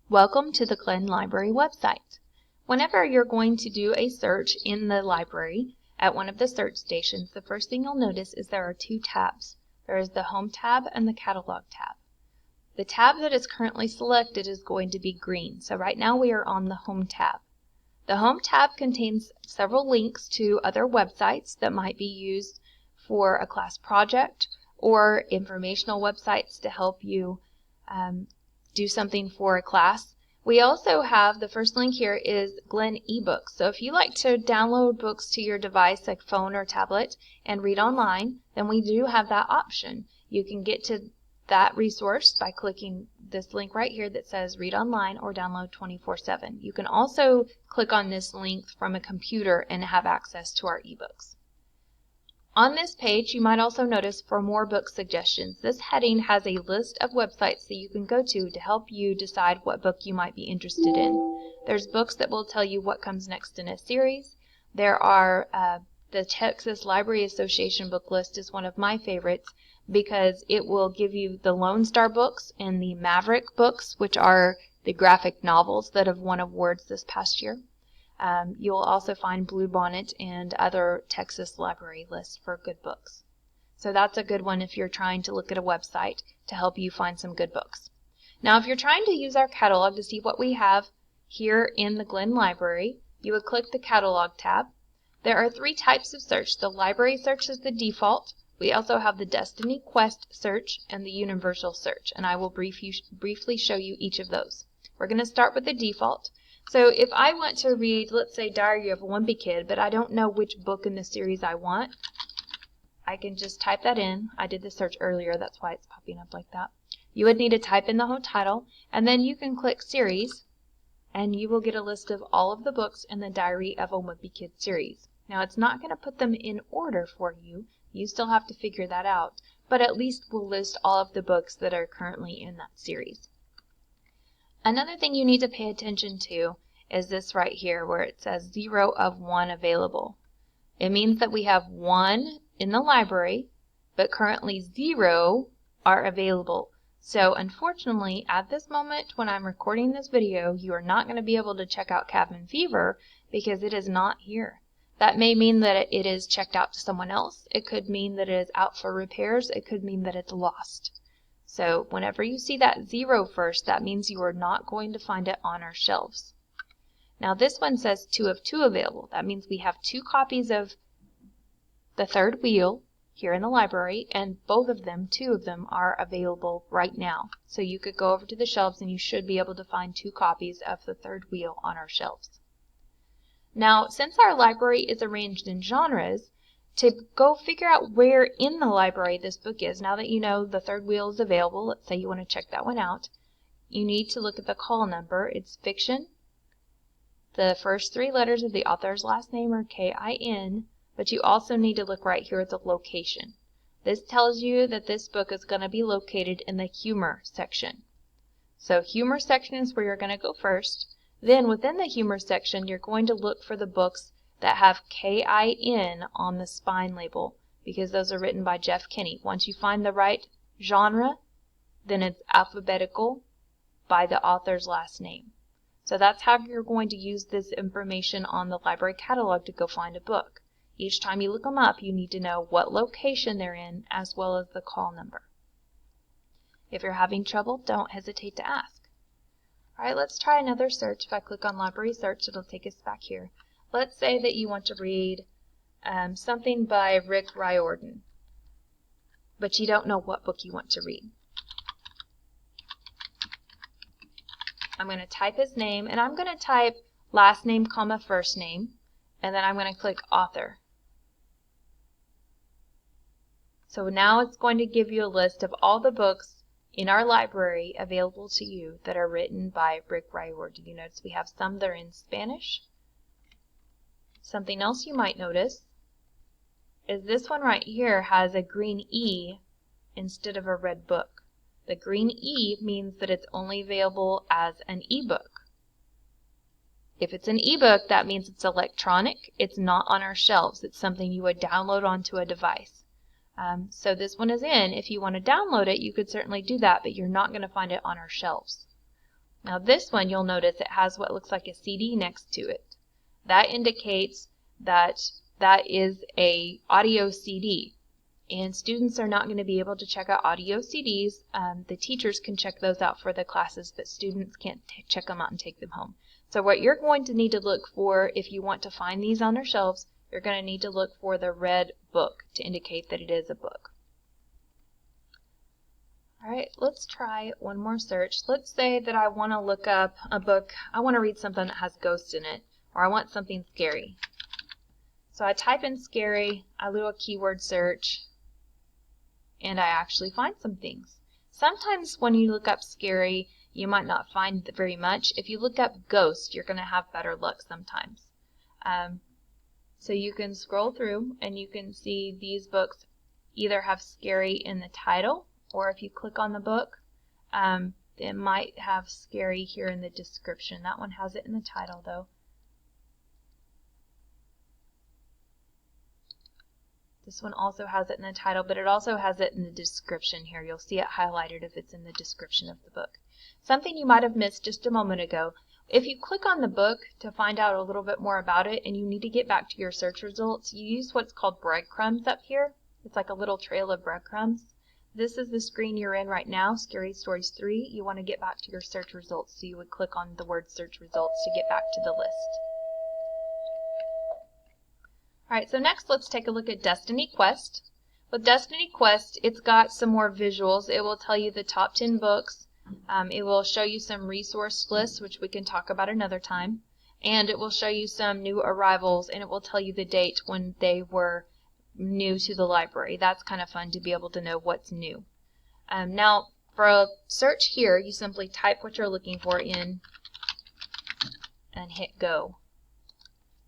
Welcome to the Glenn Library website. Whenever you're going to do a search in the library at one of the search stations, the first thing you'll notice is there are two tabs. There is the Home tab and the Catalog tab. The tab that is currently selected is going to be green, so right now we are on the Home tab. The Home tab contains several links to other websites that might be used for a class project or informational websites to help you do something for a class. We also have, the first link here is Glenn eBooks. So if you like to download books to your device like phone or tablet and read online, then we do have that option. You can get to that resource by clicking this link right here that says read online or download 24/7. You can also click on this link from a computer and have access to our ebooks. On this page, you might also notice for more book suggestions. This heading has a list of websites that you can go to help you decide what book you might be interested in. There's books that will tell you what comes next in a series. There are the Texas Library Association book list is one of my favorites because it will give you the Lone Star books and the Maverick books, which are the graphic novels that have won awards this past year. You'll also find Bluebonnet and other Texas library lists for good books. So that's a good one if you're trying to look at a website to help you find some good books. Now if you're trying to use our catalog to see what we have here in the Glenn Library, you would click the Catalog tab. There are three types of search. The library search is the default. We also have the Destiny Quest search and the Universal search, and I will briefly show you each of those. We're going to start with the default. So if I want to read, let's say, Diary of a Wimpy Kid, but I don't know which book in the series I want, I can just type that in. I did the search earlier, that's why it's popping up like that. You would need to type in the whole title, and then you can click Series, and you will get a list of all of the books in the Diary of a Wimpy Kid series. Now it's not going to put them in order for you. You still have to figure that out, but at least we'll list all of the books that are currently in that series. Another thing you need to pay attention to is this right here where it says 0 of 1 available. It means that we have 1 in the library, but currently 0 are available. So unfortunately, at this moment when I'm recording this video, you are not going to be able to check out Cabin Fever because it is not here. That may mean that it is checked out to someone else. It could mean that it is out for repairs. It could mean that it's lost. So whenever you see that 0 first, that means you are not going to find it on our shelves. Now this one says 2 of 2 available. That means we have 2 copies of The Third Wheel here in the library, and both of them, 2 of them, are available right now. So you could go over to the shelves and you should be able to find 2 copies of The Third Wheel on our shelves. Now, since our library is arranged in genres, to go figure out where in the library this book is, now that you know The Third Wheel is available, let's say you want to check that one out, you need to look at the call number. It's fiction. The first 3 letters of the author's last name are KIN, but you also need to look right here at the location. This tells you that this book is going to be located in the humor section. So humor section is where you're going to go first. Then within the humor section, you're going to look for the books that have KIN on the spine label because those are written by Jeff Kinney. Once you find the right genre, then it's alphabetical by the author's last name. So that's how you're going to use this information on the library catalog to go find a book. Each time you look them up, you need to know what location they're in as well as the call number. If you're having trouble, don't hesitate to ask. Alright, let's try another search. If I click on Library Search, it'll take us back here. Let's say that you want to read something by Rick Riordan, but you don't know what book you want to read. I'm going to type his name, and I'm going to type last name, comma, first name, and then I'm going to click Author. So now it's going to give you a list of all the books in our library available to you that are written by Rick Riordan. You notice we have some that are in Spanish. Something else you might notice is this one right here has a green E instead of a red book. The green E means that it's only available as an ebook. If it's an ebook, that means it's electronic. It's not on our shelves. It's something you would download onto a device. So this one is in. If you want to download it, you could certainly do that, but you're not going to find it on our shelves. Now this one, you'll notice it has what looks like a CD next to it. That indicates that that is a audio CD. And students are not going to be able to check out audio CDs. The teachers can check those out for the classes, but students can't check them out and take them home. So what you're going to need to look for if you want to find these on their shelves, you're going to need to look for the red book to indicate that it is a book. Alright, let's try one more search. Let's say that I want to look up a book. I want to read something that has ghosts in it, or I want something scary. So I type in scary, I do a keyword search, and I actually find some things. Sometimes when you look up scary, you might not find very much. If you look up ghost, you're going to have better luck sometimes. So you can scroll through and you can see these books either have scary in the title, or if you click on the book, it might have scary here in the description. That one has it in the title though. This one also has it in the title, but it also has it in the description here. You'll see it highlighted if it's in the description of the book. Something you might have missed just a moment ago. If you click on the book to find out a little bit more about it and you need to get back to your search results, you use what's called breadcrumbs up here. It's like a little trail of breadcrumbs. This is the screen you're in right now, Scary Stories 3. You want to get back to your search results, so you would click on the word search results to get back to the list. Alright, so next let's take a look at Destiny Quest. With Destiny Quest, it's got some more visuals. It will tell you the top 10 books. It will show you some resource lists, which we can talk about another time. And it will show you some new arrivals, and it will tell you the date when they were new to the library. That's kind of fun to be able to know what's new. Now, for a search here, you simply type what you're looking for in and hit go.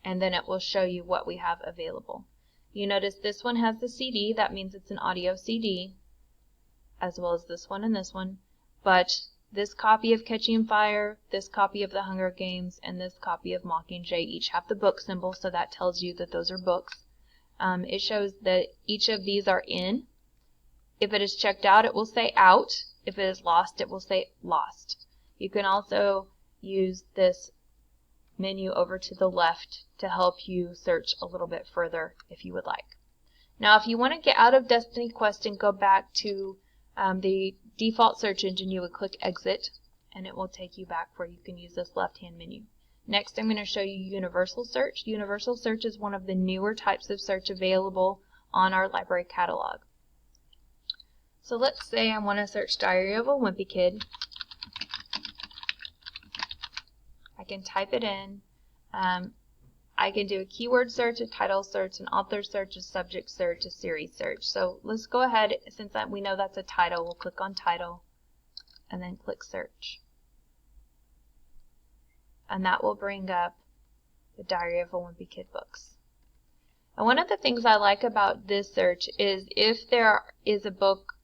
And then it will show you what we have available. You notice this one has the CD, that means it's an audio CD, as well as this one and this one. But this copy of Catching Fire, this copy of The Hunger Games, and this copy of Mockingjay each have the book symbol, so that tells you that those are books. It shows that each of these are in. If it is checked out, it will say out. If it is lost, it will say lost. You can also use this menu over to the left to help you search a little bit further if you would like. Now if you want to get out of Destiny Quest and go back to the default search engine, you would click exit and it will take you back where you can use this left hand menu. Next I'm going to show you Universal Search. Universal Search is one of the newer types of search available on our library catalog. So let's say I want to search Diary of a Wimpy Kid. I can type it in. I can do a keyword search, a title search, an author search, a subject search, a series search. So let's go ahead, since we know that's a title, we'll click on title and then click search. And that will bring up the Diary of a Wimpy Kid books. And one of the things I like about this search is if there is a book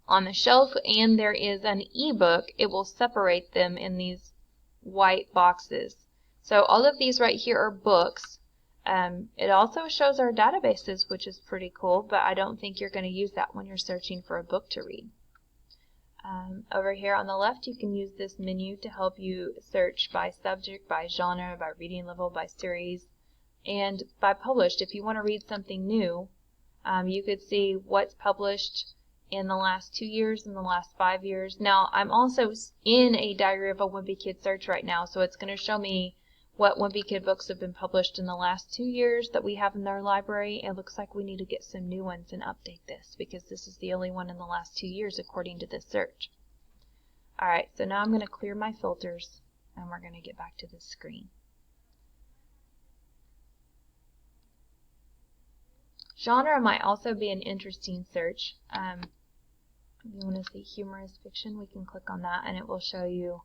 on the shelf and there is an ebook, it will separate them in these white boxes. So all of these right here are books. It also shows our databases, which is pretty cool, but I don't think you're going to use that when you're searching for a book to read. Over here on the left, you can use this menu to help you search by subject, by genre, by reading level, by series, and by published. If you want to read something new, you could see what's published in the last 2 years, in the last 5 years. Now, I'm also in a Diary of a Wimpy Kid search right now, so it's going to show me what Wimpy Kid books have been published in the last 2 years that we have in our library. It looks like we need to get some new ones and update this because this is the only one in the last 2 years according to this search. Alright, so now I'm going to clear my filters and we're going to get back to this screen. Genre might also be an interesting search. If you want to see humorous fiction, we can click on that and it will show you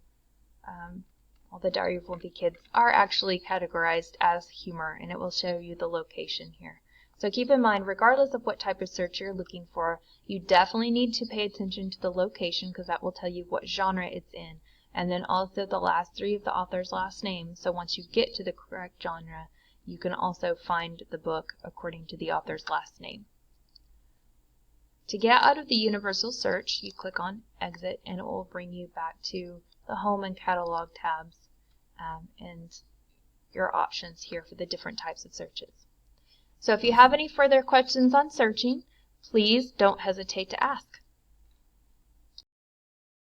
all the Diary of Wimpy Kids are actually categorized as humor, and it will show you the location here. So keep in mind, regardless of what type of search you're looking for, you definitely need to pay attention to the location because that will tell you what genre it's in, and then also the last 3 of the author's last name. So once you get to the correct genre, you can also find the book according to the author's last name. To get out of the universal search, you click on exit and it will bring you back to the Home and Catalog tabs, and your options here for the different types of searches. So if you have any further questions on searching, please don't hesitate to ask.